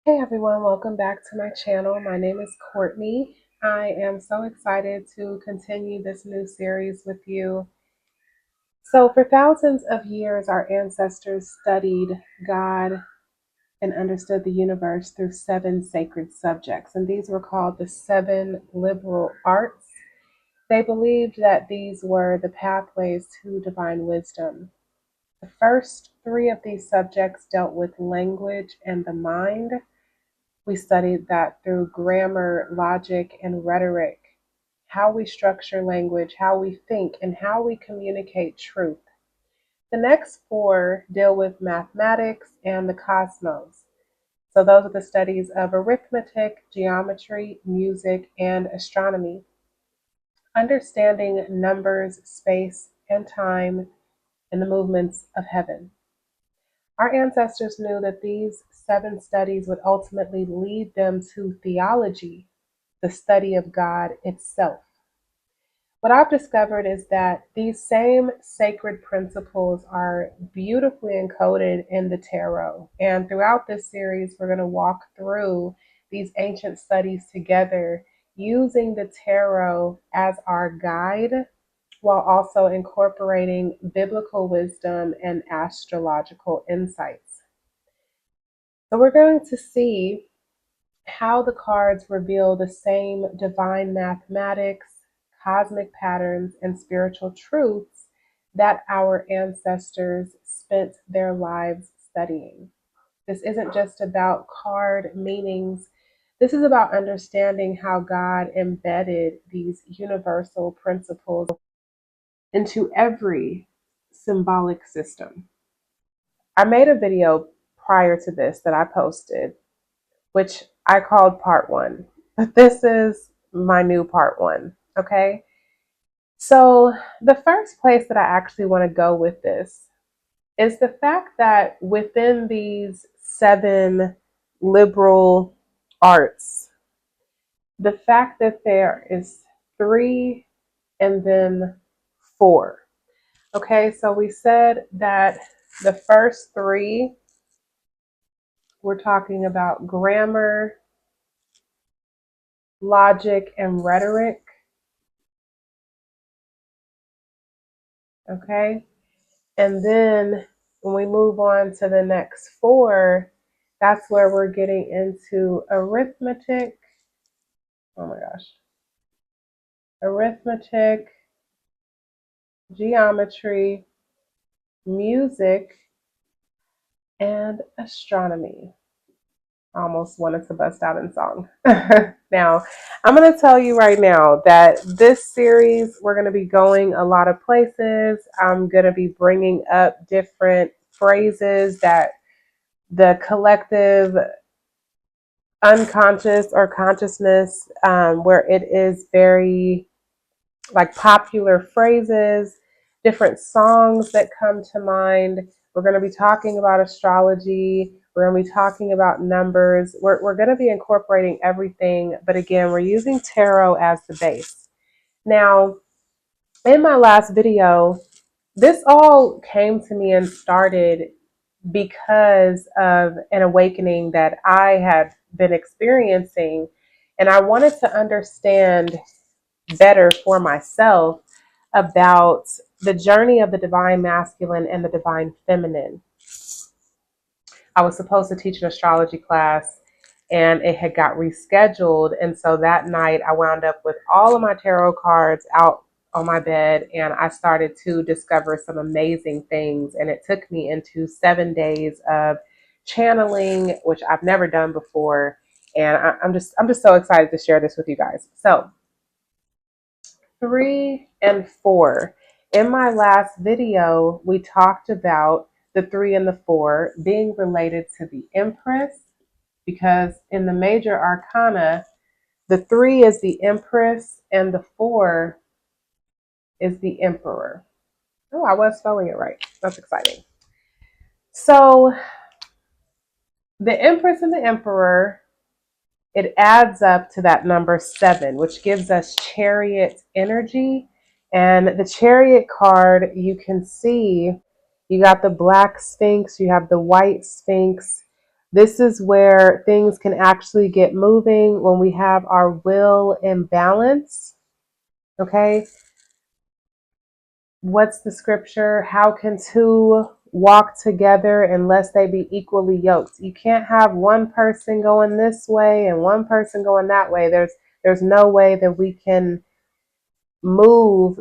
Hey everyone, welcome back to my channel. My name is Courtney. I am so excited to continue this new series with you. So, for thousands of years, our ancestors studied God and understood the universe through seven sacred subjects, and these were called the seven liberal arts. They believed that these were the pathways to divine wisdom. The first three of these subjects dealt with language and the mind. We studied that through grammar, logic, and rhetoric, how we structure language, how we think, and how we communicate truth. The next four deal with mathematics and the cosmos. So, those are the studies of arithmetic, geometry, music, and astronomy. Understanding numbers, space, and time, and the movements of heaven. Our ancestors knew that these seven studies would ultimately lead them to theology, the study of God itself. What I've discovered is that these same sacred principles are beautifully encoded in the tarot. And throughout this series, we're going to walk through these ancient studies together using the tarot as our guide while also incorporating biblical wisdom and astrological insights. So we're going to see how the cards reveal the same divine mathematics, cosmic patterns, and spiritual truths that our ancestors spent their lives studying. This isn't just about card meanings. This is about understanding how God embedded these universal principles into every symbolic system. I made a video prior to this that I posted, which I called part one, but this is my new part one. Okay. So, the first place that I actually want to go with this is the fact that within these seven liberal arts, the fact that there is three and then four. Okay. So, we said that the first three, we're talking about grammar, logic, and rhetoric. Okay. And then when we move on to the next four, that's where we're getting into arithmetic. Oh my gosh. Arithmetic, geometry, music, and astronomy. I almost wanted to bust out in song. Now, I'm going to tell you right now that this series, we're going to be going a lot of places. I'm going to be bringing up different phrases that the collective unconscious or consciousness, where it is very like popular phrases, different songs that come to mind. We're going to be talking about astrology. We're going to be talking about numbers. We're going to be incorporating everything. But again, we're using tarot as the base. Now, in my last video, this all came to me and started because of an awakening that I had been experiencing. And I wanted to understand better for myself about the journey of the divine masculine and the divine feminine. I was supposed to teach an astrology class and it had got rescheduled. And so that night I wound up with all of my tarot cards out on my bed and I started to discover some amazing things. And it took me into 7 days of channeling, which I've never done before. And I'm just so excited to share this with you guys. So 3 and 4. In my last video, we talked about the 3 and the 4 being related to the Empress, because in the major arcana, the 3 is the Empress and the 4 is the Emperor. Oh, I was spelling it right. That's exciting. So the Empress and the Emperor, it adds up to that number 7, which gives us Chariot energy. And the Chariot card, you can see you got the black Sphinx, you have the white Sphinx. This is where things can actually get moving when we have our will in balance. Okay. What's the scripture? How can two walk together unless they be equally yoked? You can't have one person going this way and one person going that way. There's no way that we can move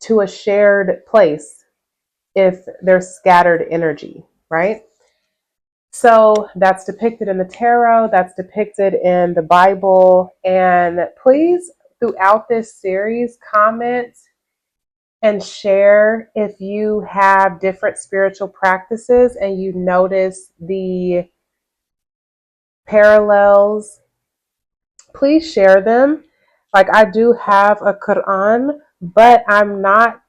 to a shared place if there's scattered energy, right? So that's depicted in the tarot, that's depicted in the Bible. And please, throughout this series, comment and share if you have different spiritual practices and you notice the parallels. Please share them. Like, I do have a Quran, but I'm not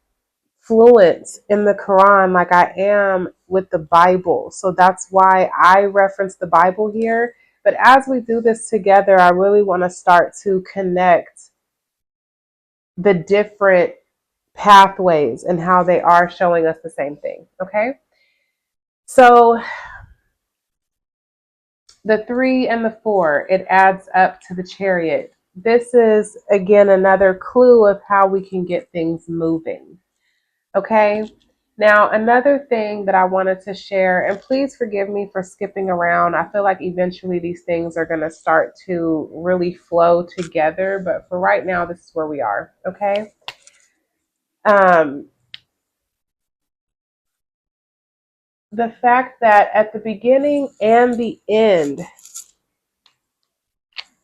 fluent in the Quran like I am with the Bible. So that's why I reference the Bible here. But as we do this together, I really want to start to connect the different pathways and how they are showing us the same thing. Okay. So the 3 and the 4, it adds up to the Chariot. This is, again, another clue of how we can get things moving. Okay. Now, another thing that I wanted to share, and please forgive me for skipping around. I feel like eventually these things are going to start to really flow together. But for right now, this is where we are. Okay. Um, the fact that at the beginning and the end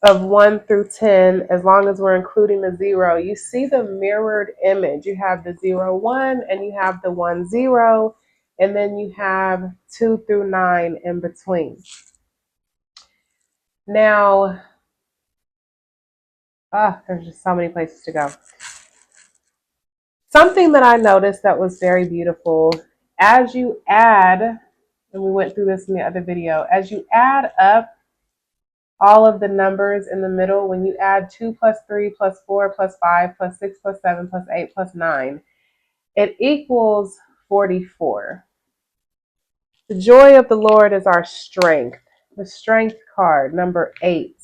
of 1 through 10, as long as we're including the 0, you see the mirrored image. You have the 0, 1, and you have the 1, 0, and then you have 2 through 9 in between. Now, there's just so many places to go. Something that I noticed that was very beautiful, as you add, and we went through this in the other video, as you add up all of the numbers in the middle, when you add 2 plus 3 plus 4 plus 5 plus 6 plus 7 plus 8 plus 9, it equals 44. The joy of the Lord is our strength. The strength card, number 8.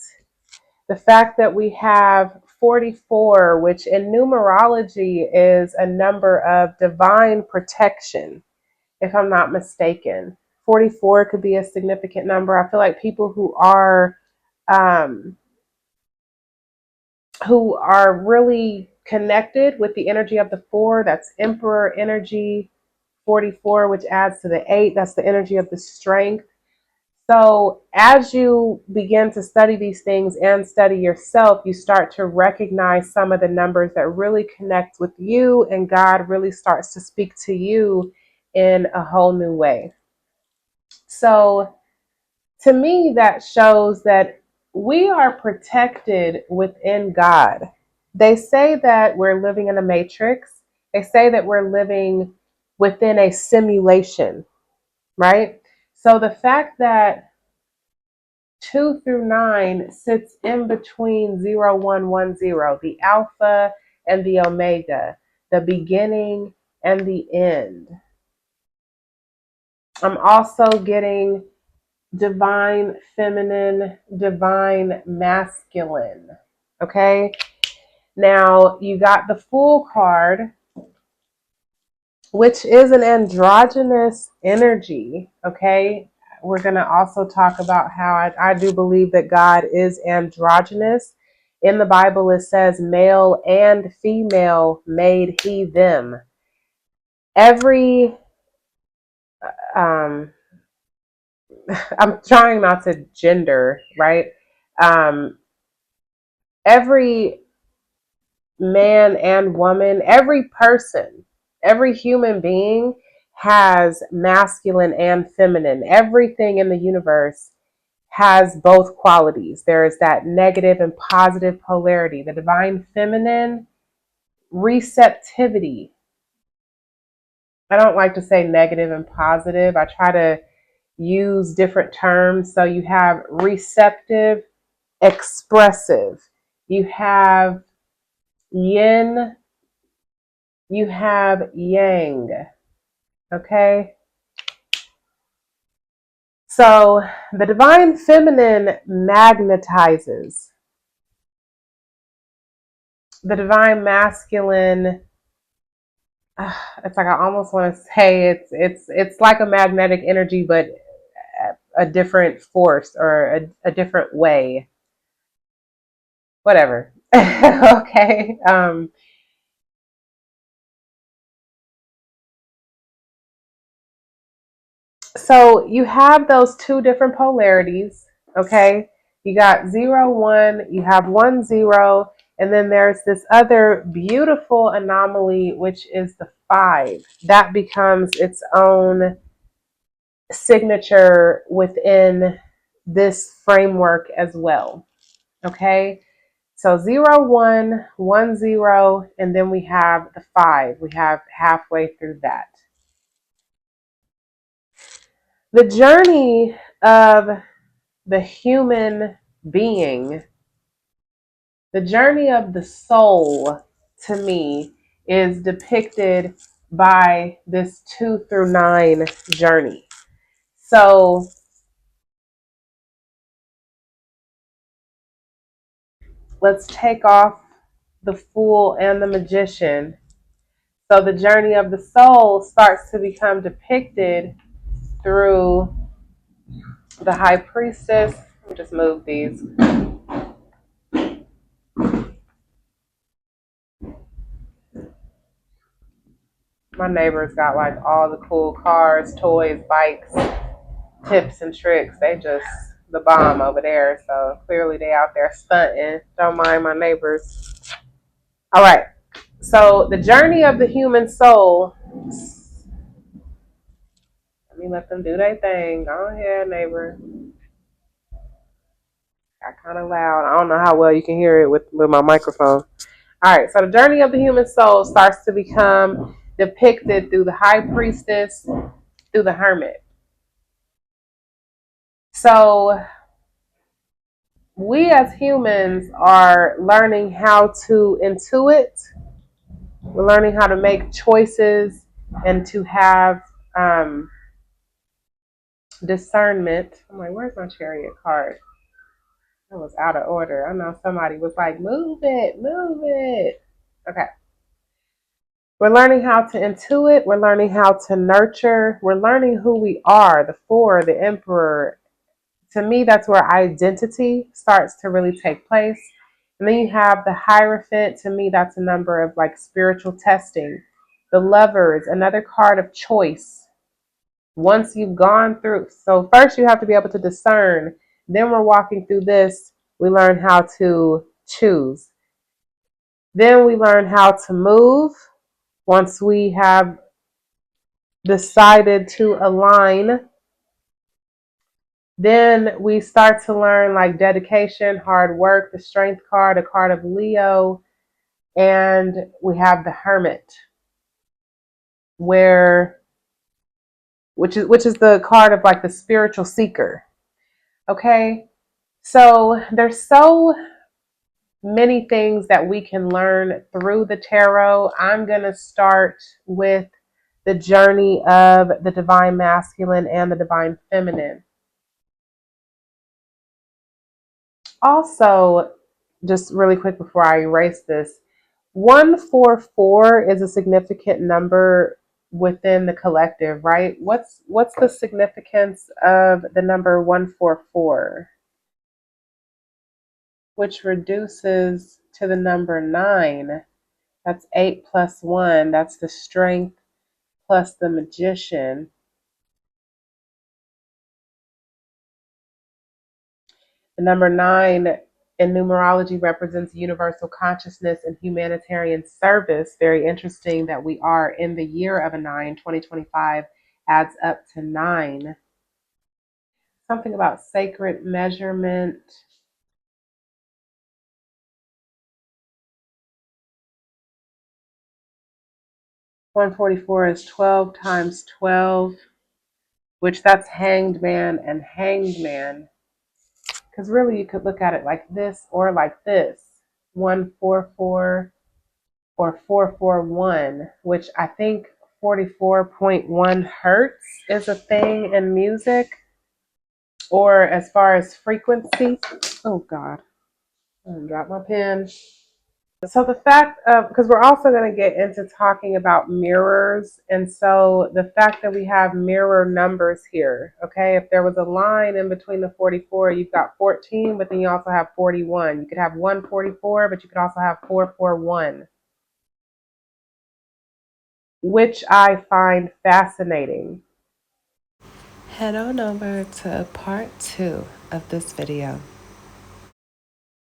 The fact that we have 44, which in numerology is a number of divine protection, if I'm not mistaken. 44 could be a significant number. I feel like people um, who are really connected with the energy of the 4, that's Emperor energy. 44, which adds to the 8, that's the energy of the strength. So as you begin to study these things and study yourself, you start to recognize some of the numbers that really connect with you, and God really starts to speak to you in a whole new way. So to me, that shows that we are protected within God. They say that we're living in a matrix. They say that we're living within a simulation, right? So the fact that 2 through 9 sits in between 0, 1, 1, 0, the alpha and the omega, the beginning and the end. I'm also getting divine feminine, divine masculine. Okay. Now you got the Fool card, which is an androgynous energy. Okay. We're going to also talk about how I do believe that God is androgynous. In the Bible, it says male and female made he them. Every, I'm trying not to gender, right? Every man and woman, every person, every human being has masculine and feminine. Everything in the universe has both qualities. There is that negative and positive polarity. The divine feminine, receptivity. I don't like to say negative and positive. I try to use different terms. So you have receptive, expressive. You have yin, you have yang. Okay. So the divine feminine magnetizes. The divine masculine, it's like I almost want to say it's like a magnetic energy, but a different force or a different way. Whatever. Okay. So you have those two different polarities. Okay. You got 0, 1, you have 1, 0, and then there's this other beautiful anomaly, which is the 5. That becomes its own signature within this framework as well. Okay. So 0, 1, 1, 0, and then we have the 5. We have halfway through that. The journey of the human being, the journey of the soul, to me, is depicted by this 2 through 9 journey. So let's take off the Fool and the Magician. So the journey of the soul starts to become depicted through the High Priestess. Let me just move these. My neighbors got like all the cool cars, toys, bikes, tips and tricks. They just the bomb over there. So clearly they out there stunting. Don't mind my neighbors. All right. So the journey of the human soul. Let me let them do their thing. Go ahead, neighbor. Got kind of loud. I don't know how well you can hear it with my microphone. All right. So the journey of the human soul starts to become depicted through the High Priestess, through the Hermit. So we as humans are learning how to intuit. We're learning how to make choices and to have discernment. I'm like, where's my Chariot card? That was out of order. I know somebody was like, move it, move it. Okay. We're learning how to intuit. We're learning how to nurture. We're learning who we are, the 4, the Emperor. To me, that's where identity starts to really take place. And then you have the Hierophant. To me, that's a number of like spiritual testing. The Lovers, another card of choice. Once you've gone through, so first you have to be able to discern. Then we're walking through this. We learn how to choose. Then we learn how to move. Once we have decided to align, then we start to learn like dedication, hard work, the Strength card, a card of Leo, and we have the Hermit, where which is the card of like the spiritual seeker. Okay, so there's so many things that we can learn through the tarot. I'm gonna start with the journey of the divine masculine and the divine feminine. Also, just really quick before I erase this, 144 is a significant number within the collective, right? What's the significance of the number 144, which reduces to the number 9? That's 8 plus 1. That's the Strength plus the Magician. The number 9 in numerology represents universal consciousness and humanitarian service. Very interesting that we are in the year of a 9. 2025 adds up to 9. Something about sacred measurement. One 144 is 12 times 12, which that's hanged man and hanged man. Because really you could look at it like this or like this. 144 or 441, which I think 44.1 hertz is a thing in music. or as far as frequency. Oh God, I'm gonna drop my pen. So the fact of, because we're also going to get into talking about mirrors, and so the fact that we have mirror numbers here, okay, if there was a line in between the 44, you've got 14, but then you also have 41. You could have 144, but you could also have 441, which I find fascinating. Head on over to part 2 of this video.